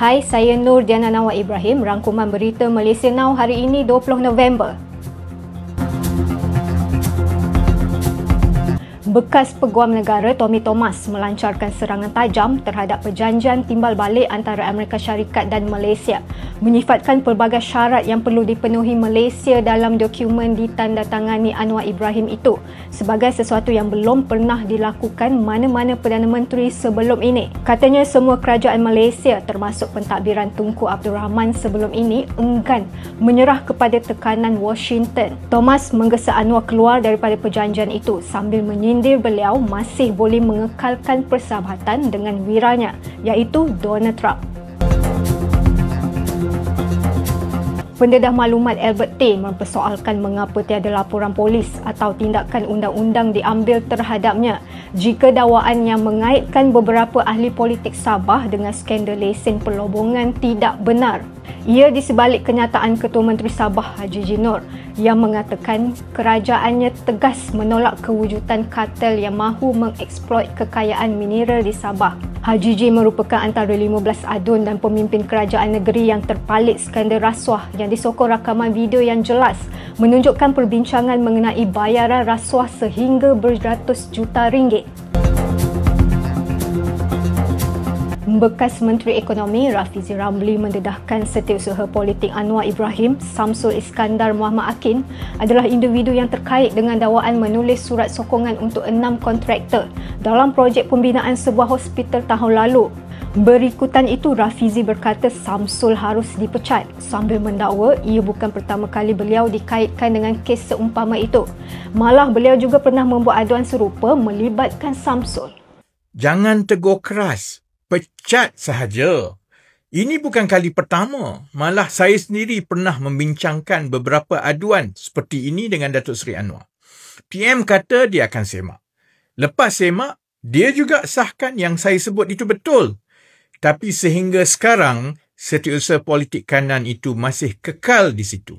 Hai, saya Nur Diana Nawar Ibrahim, rangkuman berita Malaysia Now hari ini 20 November. Bekas Peguam Negara Tommy Thomas melancarkan serangan tajam terhadap perjanjian timbal balik antara Amerika Syarikat dan Malaysia, menyifatkan pelbagai syarat yang perlu dipenuhi Malaysia dalam dokumen ditandatangani Anwar Ibrahim itu sebagai sesuatu yang belum pernah dilakukan mana-mana Perdana Menteri sebelum ini. Katanya semua kerajaan Malaysia termasuk pentadbiran Tunku Abdul Rahman sebelum ini enggan menyerah kepada tekanan Washington. Thomas menggesa Anwar keluar daripada perjanjian itu sambil menyindir beliau masih boleh mengekalkan persahabatan dengan wiranya, iaitu Donald Trump. Pendedah maklumat Albert Tay mempersoalkan mengapa tiada laporan polis atau tindakan undang-undang diambil terhadapnya jika dakwaan yang mengaitkan beberapa ahli politik Sabah dengan skandal lesen perlobongan tidak benar. Ia di sebalik kenyataan Ketua Menteri Sabah Haji Jinor yang mengatakan kerajaannya tegas menolak kewujudan kartel yang mahu mengeksploit kekayaan mineral di Sabah. Haji J merupakan antara 15 adun dan pemimpin kerajaan negeri yang terpalit skandal rasuah yang disokong rakaman video yang jelas menunjukkan perbincangan mengenai bayaran rasuah sehingga beratus juta ringgit. Bekas Menteri Ekonomi Rafizi Ramli mendedahkan setiausaha politik Anwar Ibrahim, Samsul Iskandar Muhammad Akin adalah individu yang terkait dengan dakwaan menulis surat sokongan untuk 6 kontraktor dalam projek pembinaan sebuah hospital tahun lalu. Berikutan itu, Rafizi berkata Samsul harus dipecat sambil mendakwa ia bukan pertama kali beliau dikaitkan dengan kes seumpama itu. Malah beliau juga pernah membuat aduan serupa melibatkan Samsul. Jangan tegur keras. Pecat sahaja. Ini bukan kali pertama. Malah saya sendiri pernah membincangkan beberapa aduan seperti ini dengan Datuk Seri Anwar. PM kata dia akan semak. Lepas semak, dia juga sahkan yang saya sebut itu betul. Tapi sehingga sekarang, setiausaha politik kanan itu masih kekal di situ.